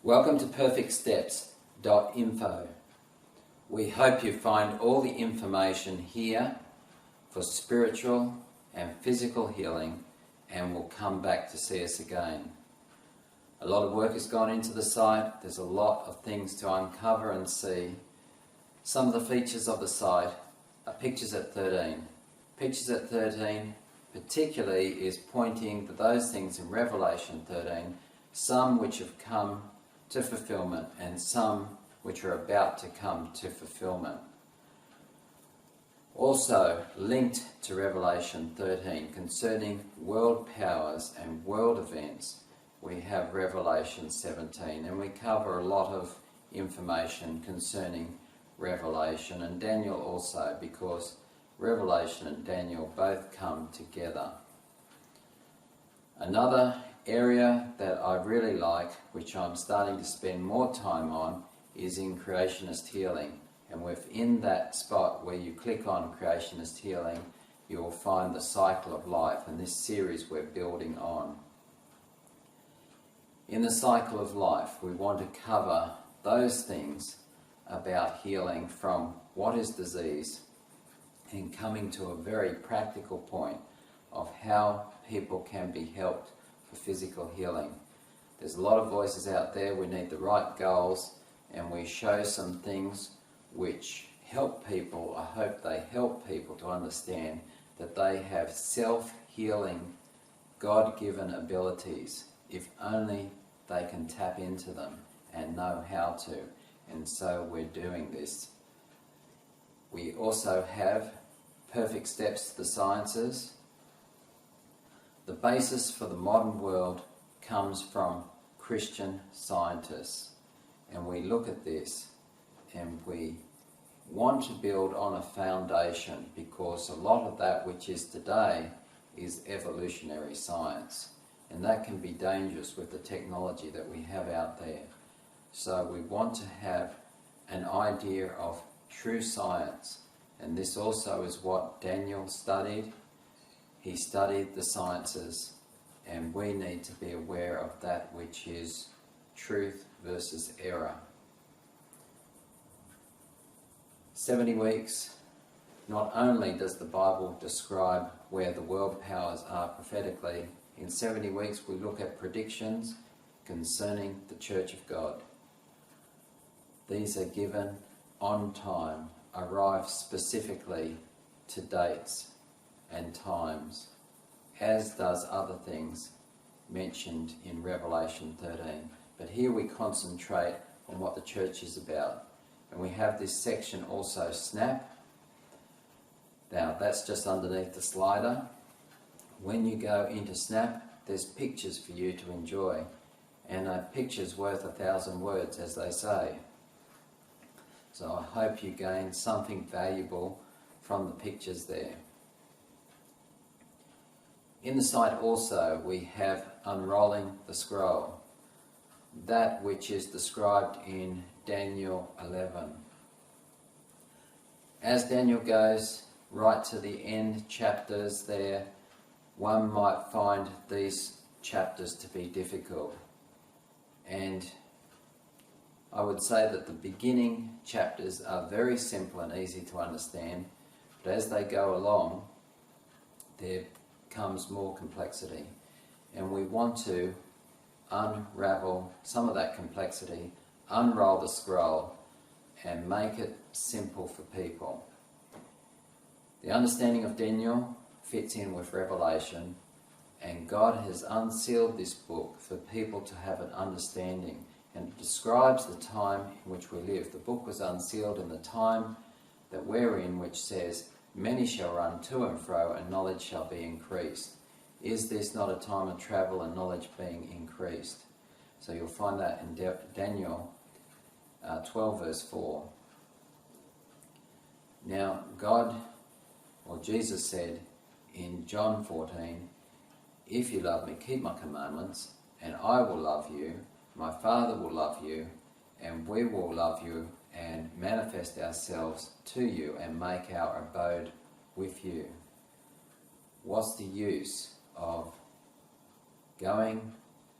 Welcome to perfectsteps.info. We hope you find all the information here for spiritual and physical healing and will come back to see us again. A lot of work has gone into the site. There's a lot of things to uncover and see. Some of the features of the site are pictures at 13. Pictures at 13 particularly is pointing to those things in Revelation 13, some which have come to fulfillment and some which are about to come to fulfillment. Also linked to Revelation 13 concerning world powers and world events, we have Revelation 17, and we cover a lot of information concerning Revelation and Daniel also, because Revelation and Daniel both come together. Another area that I really like, which I'm starting to spend more time on, is in creationist healing. And within that spot where you click on creationist healing, you will find the cycle of life, and this series we're building on. In the cycle of life, we want to cover those things about healing from what is disease and coming to a very practical point of how people can be helped for physical healing. There's a lot of voices out there. We need the right goals, and we show some things which help people. I hope they help people to understand that they have self-healing, God-given abilities, if only they can tap into them and know how to. And so we're doing this. We also have Perfect Steps to the Sciences. The basis for the modern world comes from Christian scientists, and we look at this and we want to build on a foundation, because a lot of that which is today is evolutionary science, and that can be dangerous with the technology that we have out there. So we want to have an idea of true science, and this also is what Daniel studied. He studied the sciences, and we need to be aware of that which is truth versus error. 70 weeks, not only does the Bible describe where the world powers are prophetically, in 70 weeks we look at predictions concerning the Church of God. These are given on time, arrive specifically to dates and times, as does other things mentioned in Revelation 13. But here we concentrate on what the church is about. And we have this section also, Snap. Now that's just underneath the slider. When you go into Snap, there's pictures for you to enjoy. And a picture's worth 1,000 words, as they say. So I hope you gain something valuable from the pictures there. In the site also we have Unrolling the Scroll, that which is described in Daniel 11. As Daniel goes right to the end chapters there, one might find these chapters to be difficult. And I would say that the beginning chapters are very simple and easy to understand, but as they go along, there comes more complexity, and we want to unravel some of that complexity, unroll the scroll, and make it simple for people. The understanding of Daniel fits in with Revelation, and God has unsealed this book for people to have an understanding, and it describes the time in which we live. The book was unsealed in the time that we're in, which says, "Many shall run to and fro, and knowledge shall be increased." Is this not a time of travel and knowledge being increased? So you'll find that in Daniel 12 verse 4. Now God, or Jesus said in John 14, "If you love me, keep my commandments, and I will love you, my Father will love you, and we will love you and manifest ourselves to you and make our abode with you." What's the use of going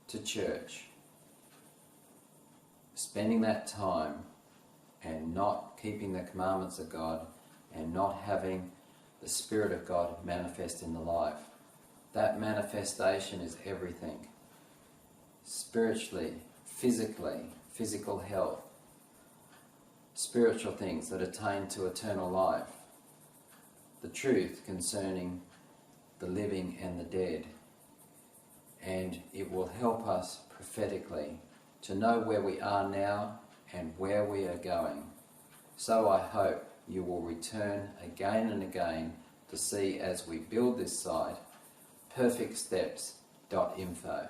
to church spending that time and not keeping the commandments of God and not having the Spirit of God manifest in the life. That manifestation is everything. Spiritually, physically, physical health, spiritual things that attain to eternal life, the truth concerning the living and the dead, and it will help us prophetically to know where we are now and where we are going. So I hope you will return again and again to see as we build this site, perfectsteps.info.